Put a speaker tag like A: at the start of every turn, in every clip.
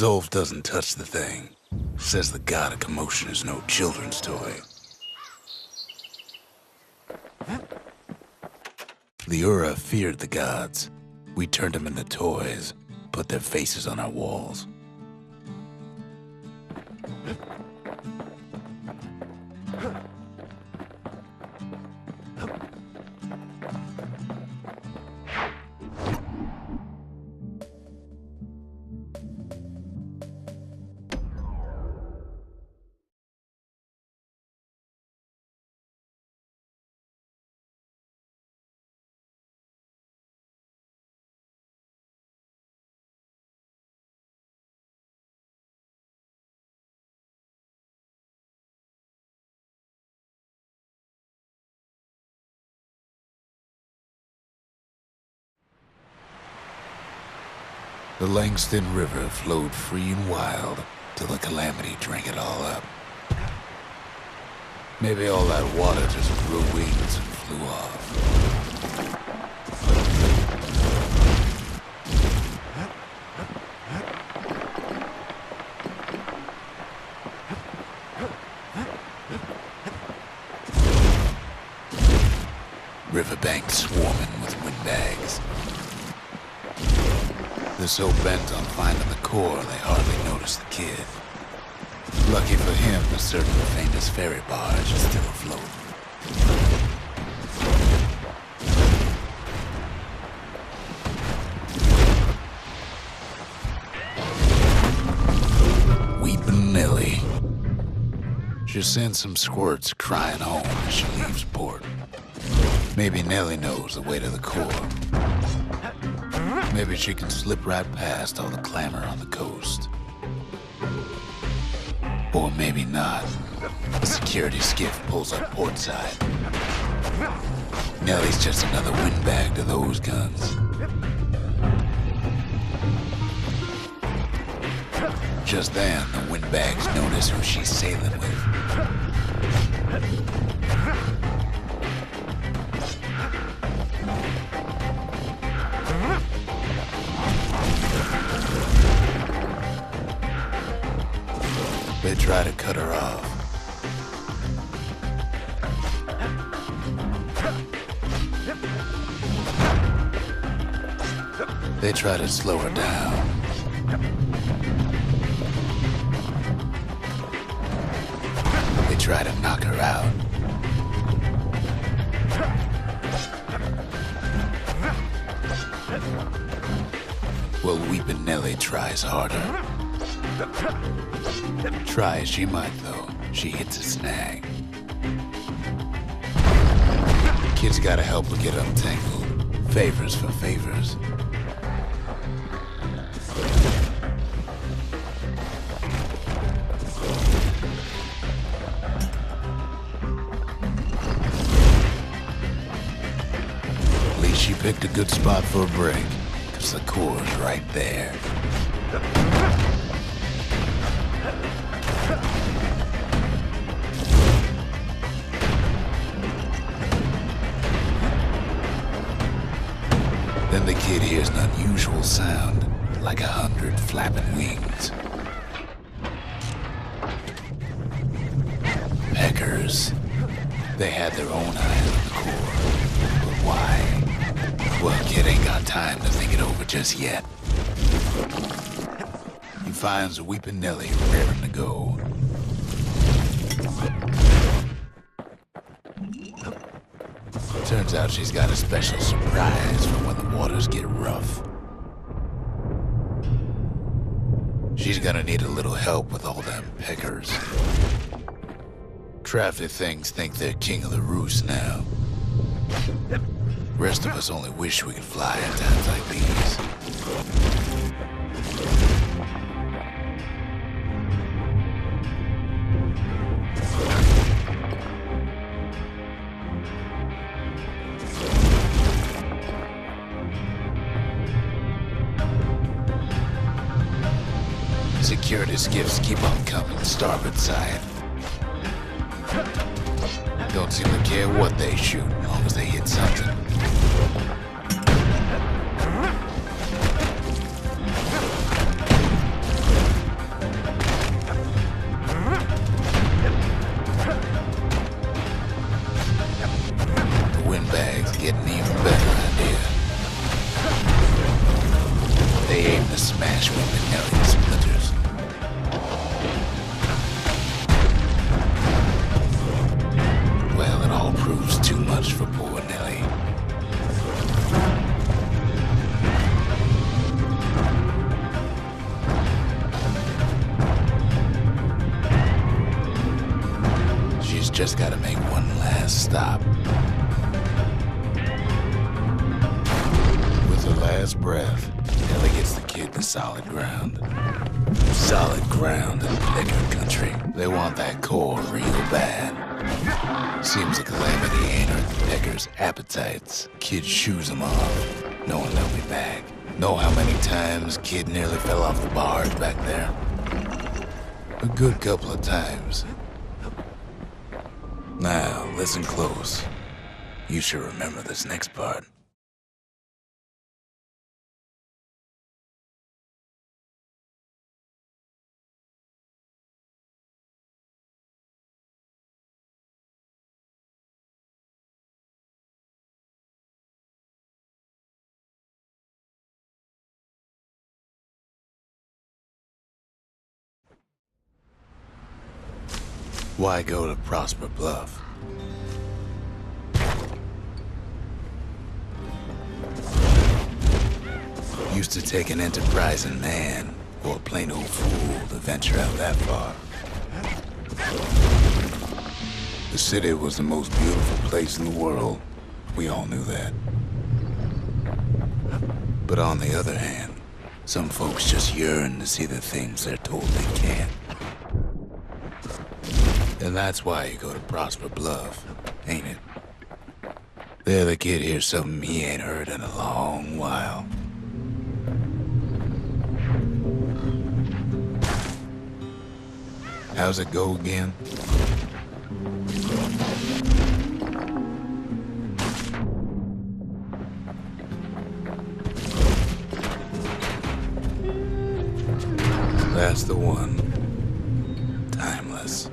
A: Zolf doesn't touch the thing. Says the god of commotion is no children's toy. The Ura feared the gods. We turned them into toys, put their faces on our walls. The Langston River flowed free and wild till the calamity drank it all up. Maybe all that water just grew wings and flew off. Riverbank swarming with windbags. They're so bent on finding the core, they hardly notice the kid. Lucky for him, a certain famous ferry barge is still afloat. Weepin' Nellie. She sends some squirts crying home as she leaves port. Maybe Nellie knows the way to the core. Maybe she can slip right past all the clamor on the coast. Or maybe not. A security skiff pulls up portside. Nellie's just another windbag to those guns. Just then, the windbags notice who she's sailing with. They try to cut her off. They try to slow her down. They try to knock her out. Well, Weepin' Nellie tries harder. Try as she might, though, she hits a snag. Kid's gotta help her get untangled. Favors for favors. At least she picked a good spot for a break, 'cause the core's right there. Then the kid hears an unusual sound, like 100 flapping wings. Peckers. They had their own eyes on the core. But why? Well, kid ain't got time to think it over just yet. He finds Weepin' Nellie raring to go. Turns out she's got a special surprise for when the waters get rough. She's gonna need a little help with all them peckers. Traffic things think they're king of the roost now. Rest of us only wish we could fly at times like these. Security skiffs keep on coming, starboard side. Don't seem to care what they shoot, as long as they hit something. in bags get an even better idea. They aim to smash Weeping Nelly to splinters. Well, it all proves too much for poor Nelly. She's just gotta make one last stop. With her last breath, Nelly gets the kid to solid ground. Solid ground in Decker country. They want that core real bad. Seems the calamity ain't hurt Decker's appetites. Kid shoos them off, knowing they'll be back. Know how many times Kid nearly fell off the bars back there? A good couple of times. Now, listen close. You should remember this next part. Why go to Prosper Bluff? Used to take an enterprising man or a plain old fool to venture out that far. The city was the most beautiful place in the world. We all knew that. But on the other hand, some folks just yearn to see the things they're told they can't. And that's why you go to Prosper Bluff, ain't it? There the kid hears something he ain't heard in a long while. How's it go again? That's the one. Timeless.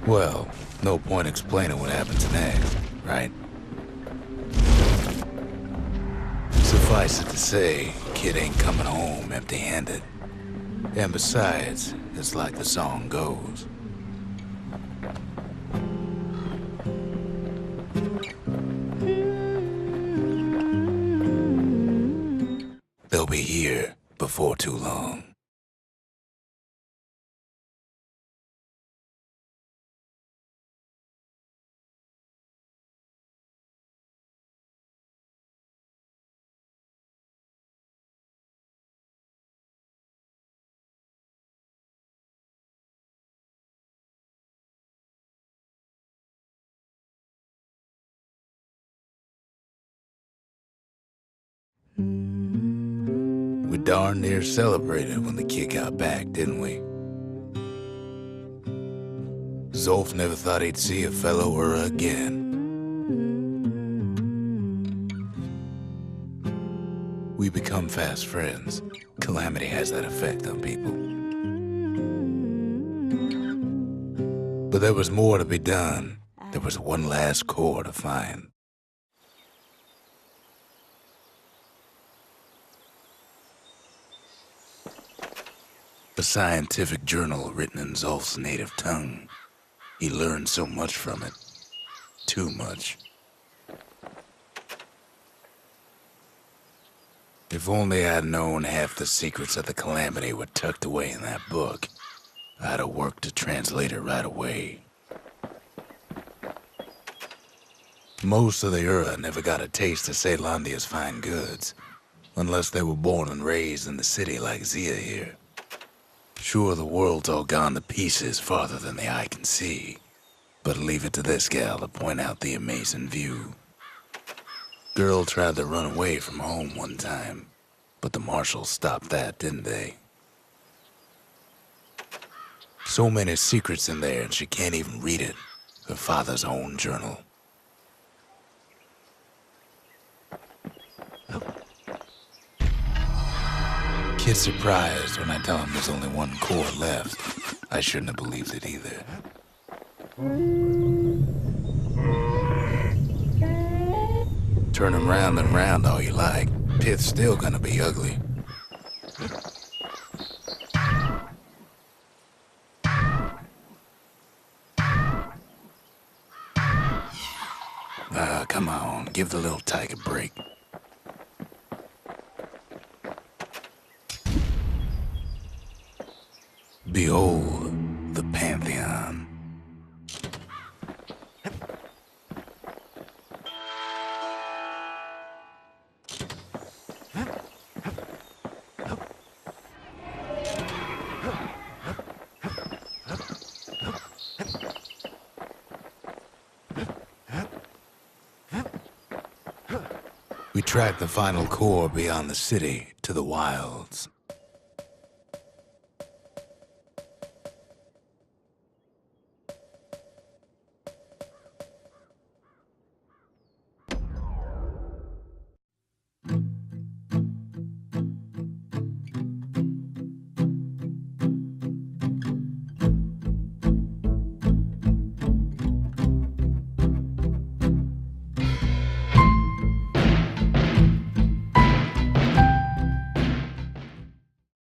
A: Well, no point explaining what happens next, right? Suffice it to say, kid ain't coming home empty-handed. And besides, it's like the song goes. before too long. We darn near celebrated when the kid got back, didn't we? Zolf never thought he'd see a fellow or again. We become fast friends. Calamity has that effect on people. But there was more to be done. There was one last core to find. A scientific journal written in Zolf's native tongue. He learned so much from it. Too much. If only I'd known half the secrets of the Calamity were tucked away in that book, I'd have worked to translate it right away. Most of the Ura never got a taste of Caelondia's fine goods, unless they were born and raised in the city like Zia here. Sure, the world's all gone to pieces farther than the eye can see, but leave it to this gal to point out the amazing view. Girl tried to run away from home one time, but the marshals stopped that, didn't they? So many secrets in there and she can't even read it. Her father's own journal. Kid's surprised when I tell him there's only one core left. I shouldn't have believed it either. Turn him round and round all you like. Pith's still gonna be ugly. Come on, give the little tyke a break. Behold, the Pantheon. We tracked the final core beyond the city to the wilds.